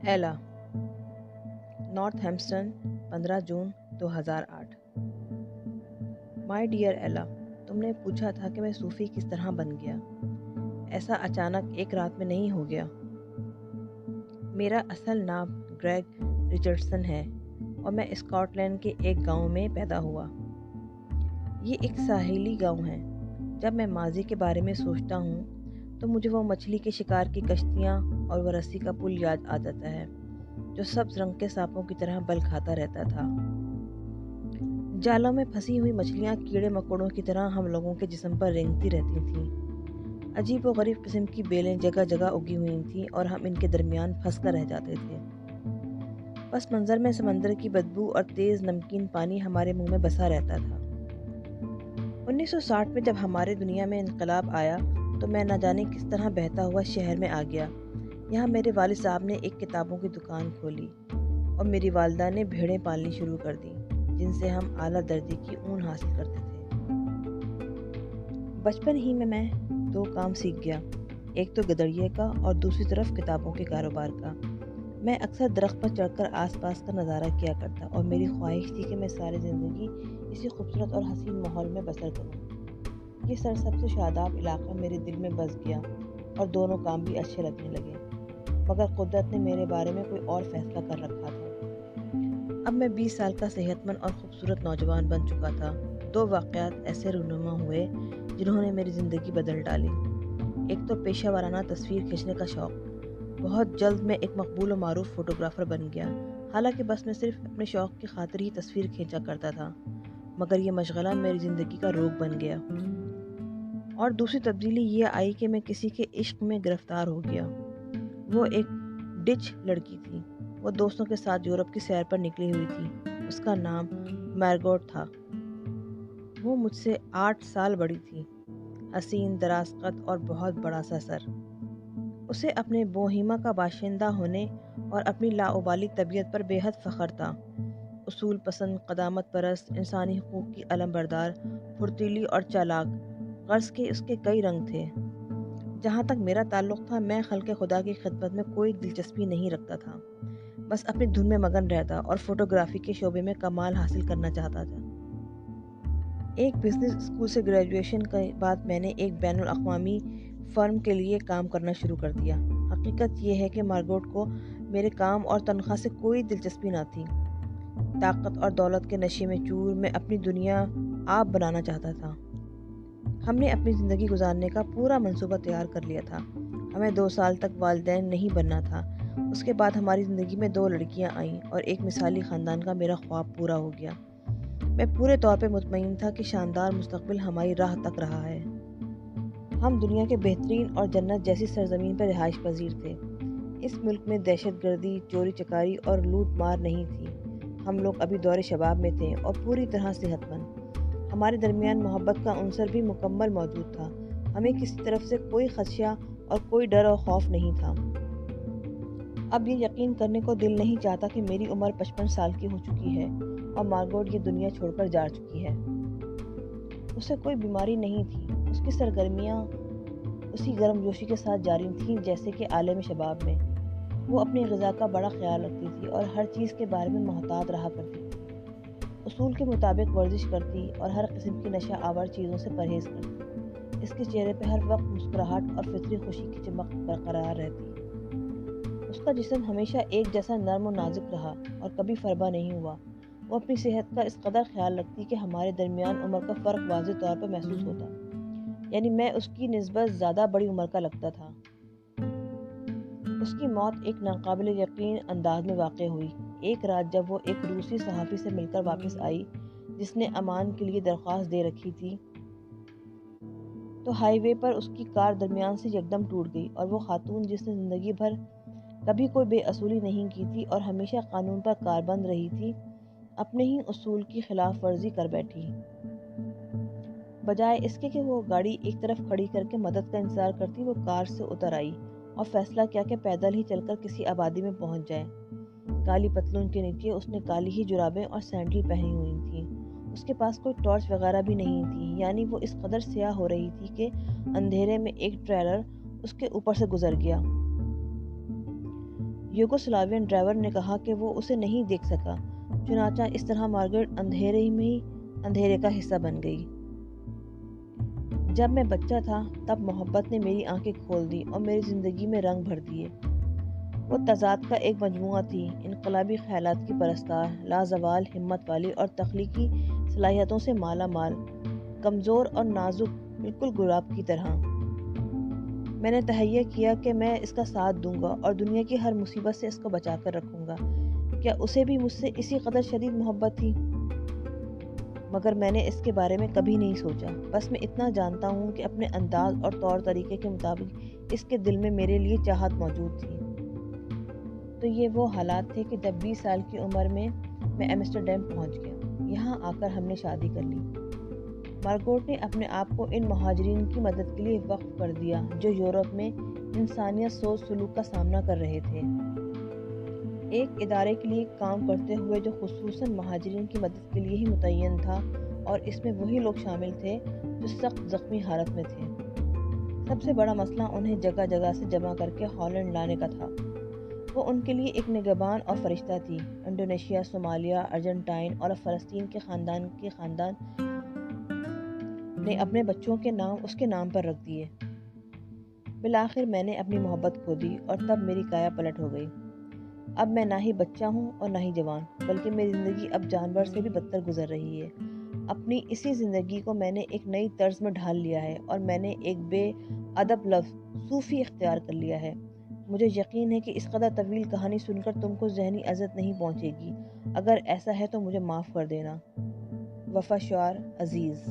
Ela, north ہیمپسٹن، 15 June 2008۔ My dear ایلا، تم نے پوچھا تھا کہ میں صوفی کس طرح بن گیا۔ ایسا اچانک ایک رات میں نہیں ہو گیا۔ میرا اصل نام گریگ رچرڈسن ہے اور میں اسکاٹ لینڈ کے ایک گاؤں میں پیدا ہوا۔ یہ ایک ساحلی گاؤں ہے۔ جب میں ماضی کے بارے میں سوچتا ہوں تو مجھے وہ مچھلی کے شکار کی کشتیاں اور وہ رسی کا پل یاد آ جاتا ہے جو سبز رنگ کے سانپوں کی طرح بل کھاتا رہتا تھا۔ جالوں میں پھنسی ہوئی مچھلیاں کیڑے مکوڑوں کی طرح ہم لوگوں کے جسم پر رینگتی رہتی تھیں۔ عجیب و غریب قسم کی بیلیں جگہ جگہ اگی ہوئی تھیں اور ہم ان کے درمیان پھنس کر رہ جاتے تھے۔ پس منظر میں سمندر کی بدبو اور تیز نمکین پانی ہمارے منہ میں بسا رہتا تھا۔ 1960 میں جب ہمارے دنیا میں انقلاب آیا تو میں نہ جانے کس طرح بہتا ہوا شہر میں آ گیا۔ یہاں میرے والد صاحب نے ایک کتابوں کی دکان کھولی اور میری والدہ نے بھیڑیں پالنی شروع کر دیں جن سے ہم اعلیٰ درجے کی اون حاصل کرتے تھے۔ بچپن ہی میں 2 کام سیکھ گیا، ایک تو گدڑیے کا اور دوسری طرف کتابوں کے کاروبار کا۔ میں اکثر درخت پر چڑھ کر آس پاس کا نظارہ کیا کرتا اور میری خواہش تھی کہ میں ساری زندگی اسی خوبصورت اور حسین ماحول میں بسر کروں۔ یہ سرسبز و شاداب علاقہ میرے دل میں بس گیا اور دونوں کام بھی اچھے لگنے لگے، مگر قدرت نے میرے بارے میں کوئی اور فیصلہ کر رکھا تھا۔ اب میں 20 سال کا صحت مند اور خوبصورت نوجوان بن چکا تھا۔ 2 واقعات ایسے رونما ہوئے جنہوں نے میری زندگی بدل ڈالی۔ ایک تو پیشہ ورانہ تصویر کھینچنے کا شوق۔ بہت جلد میں ایک مقبول و معروف فوٹوگرافر بن گیا، حالانکہ بس میں صرف اپنے شوق کی خاطر ہی تصویر کھینچا کرتا تھا، مگر یہ مشغلہ میری زندگی کا روگ بن گیا۔ اور دوسری تبدیلی یہ آئی کہ میں کسی کے عشق میں گرفتار ہو گیا۔ وہ ایک ڈچ لڑکی تھی۔ وہ دوستوں کے ساتھ یورپ کی سیر پر نکلی ہوئی تھی۔ اس کا نام مارگوٹ تھا۔ وہ مجھ سے 8 سال بڑی تھی، حسین، دراز قد اور بہت بڑا سا سر۔ اسے اپنے بوہیما کا باشندہ ہونے اور اپنی لاابالی طبیعت پر بے حد فخر تھا۔ اصول پسند، قدامت پرست، انسانی حقوق کی علم بردار، پھرتیلی اور چالاک، غرض کے اس کے کئی رنگ تھے۔ جہاں تک میرا تعلق تھا، میں خلق خدا کی خدمت میں کوئی دلچسپی نہیں رکھتا تھا، بس اپنی دھن میں مگن رہتا اور فوٹوگرافی کے شعبے میں کمال حاصل کرنا چاہتا تھا۔ ایک بزنس اسکول سے گریجویشن کے بعد میں نے ایک بین الاقوامی فرم کے لیے کام کرنا شروع کر دیا۔ حقیقت یہ ہے کہ مارگوٹ کو میرے کام اور تنخواہ سے کوئی دلچسپی نہ تھی۔ طاقت اور دولت کے نشے میں چور میں اپنی دنیا آپ بنانا چاہتا تھا۔ ہم نے اپنی زندگی گزارنے کا پورا منصوبہ تیار کر لیا تھا۔ ہمیں 2 سال تک والدین نہیں بننا تھا۔ اس کے بعد ہماری زندگی میں 2 لڑکیاں آئیں اور ایک مثالی خاندان کا میرا خواب پورا ہو گیا۔ میں پورے طور پہ مطمئن تھا کہ شاندار مستقبل ہماری راہ تک رہا ہے۔ ہم دنیا کے بہترین اور جنت جیسی سرزمین پر رہائش پذیر تھے۔ اس ملک میں دہشت گردی، چوری چکاری اور لوٹ مار نہیں تھی۔ ہم لوگ ابھی دور شباب میں تھے اور پوری طرح صحت مند۔ ہمارے درمیان محبت کا عنصر بھی مکمل موجود تھا۔ ہمیں کسی طرف سے کوئی خدشہ اور کوئی ڈر اور خوف نہیں تھا۔ اب یہ یقین کرنے کو دل نہیں چاہتا کہ میری عمر 55 سال کی ہو چکی ہے اور مارگوٹ یہ دنیا چھوڑ کر جا چکی ہے۔ اسے کوئی بیماری نہیں تھی۔ اس کی سرگرمیاں اسی گرم جوشی کے ساتھ جاری تھیں جیسے کہ عالم شباب میں۔ وہ اپنی غذا کا بڑا خیال رکھتی تھی اور ہر چیز کے بارے میں محتاط رہا کرتی تھی۔ اصول کے مطابق ورزش کرتی اور ہر قسم کی نشہ آور چیزوں سے پرہیز کرتی۔ اس کے چہرے پہ ہر وقت مسکراہٹ اور فطری خوشی کی چمک برقرار رہتی۔ اس کا جسم ہمیشہ ایک جیسا نرم و نازک رہا اور کبھی فربا نہیں ہوا۔ وہ اپنی صحت کا اس قدر خیال رکھتی کہ ہمارے درمیان عمر کا فرق واضح طور پر محسوس ہوتا، یعنی میں اس کی نسبت زیادہ بڑی عمر کا لگتا تھا۔ اس کی موت ایک ناقابل یقین انداز میں واقع ہوئی۔ ایک رات جب وہ ایک روسی صحافی سے مل کر واپس آئی جس نے امان کے لیے درخواست دے رکھی تھی، تو ہائی وے پر اس کی کار درمیان سے یکدم ٹوٹ گئی اور وہ خاتون جس نے زندگی بھر کبھی کوئی بے اصولی نہیں کی تھی اور ہمیشہ قانون پر کاربند رہی تھی، اپنے ہی اصول کی خلاف ورزی کر بیٹھی۔ بجائے اس کے کہ وہ گاڑی ایک طرف کھڑی کر کے مدد کا انتظار کرتی، وہ کار سے اتر آئی اور فیصلہ کیا کہ پیدل ہی چل کر کسی آبادی میں پہنچ جائے۔ کالی پتلون کے نیچے اس نے کالی ہی جرابیں اور سینڈل پہنی ہوئی تھیں۔ اس کے پاس کوئی ٹارچ وغیرہ بھی نہیں تھی، یعنی وہ اس قدر سیاہ ہو رہی تھی کہ اندھیرے میں ایک ٹریلر اس کے اوپر سے گزر گیا۔ یوگوسلاوین ڈرائیور نے کہا کہ وہ اسے نہیں دیکھ سکا، چنانچہ اس طرح مارگریٹ اندھیرے میں ہی اندھیرے کا حصہ بن گئی۔ جب میں بچہ تھا تب محبت نے میری آنکھیں کھول دی اور میری زندگی میں رنگ بھر دیے۔ وہ تضاد کا ایک مجموعہ تھی، انقلابی خیالات کی پرستار، لازوال ہمت والی اور تخلیقی صلاحیتوں سے مالا مال، کمزور اور نازک، بالکل گلاب کی طرح۔ میں نے تہیہ کیا کہ میں اس کا ساتھ دوں گا اور دنیا کی ہر مصیبت سے اس کو بچا کر رکھوں گا۔ کیا اسے بھی مجھ سے اسی قدر شدید محبت تھی؟ مگر میں نے اس کے بارے میں کبھی نہیں سوچا۔ بس میں اتنا جانتا ہوں کہ اپنے انداز اور طور طریقے کے مطابق اس کے دل میں میرے لیے چاہت موجود تھی۔ تو یہ وہ حالات تھے کہ جب 20 سال کی عمر میں ایمسٹرڈیم پہنچ گیا۔ یہاں آ کر ہم نے شادی کر لی۔ مارگریٹ نے اپنے آپ کو ان مہاجرین کی مدد کے لیے وقف کر دیا جو یورپ میں انسانیت سوز سلوک کا سامنا کر رہے تھے۔ ایک ادارے کے لیے کام کرتے ہوئے جو خصوصاً مہاجرین کی مدد کے لیے ہی متعین تھا، اور اس میں وہی لوگ شامل تھے جو سخت زخمی حالت میں تھے۔ سب سے بڑا مسئلہ انہیں جگہ جگہ سے جمع کر کے ہالینڈ لانے کا تھا۔ وہ ان کے لیے ایک نگہبان اور فرشتہ تھی۔ انڈونیشیا، صومالیہ، ارجنٹائن اور فلسطین کے خاندان نے اپنے بچوں کے نام اس کے نام پر رکھ دیے۔ بالآخر میں نے اپنی محبت کھو دی اور تب میری کایا پلٹ ہو گئی۔ اب میں نہ ہی بچہ ہوں اور نہ ہی جوان، بلکہ میری زندگی اب جانور سے بھی بدتر گزر رہی ہے۔ اپنی اسی زندگی کو میں نے ایک نئی طرز میں ڈھال لیا ہے اور میں نے ایک بے ادب لفظ صوفی اختیار کر لیا ہے۔ مجھے یقین ہے کہ اس قدر طویل کہانی سن کر تم کو ذہنی اذیت نہیں پہنچے گی۔ اگر ایسا ہے تو مجھے معاف کر دینا۔ وفا شعر عزیز۔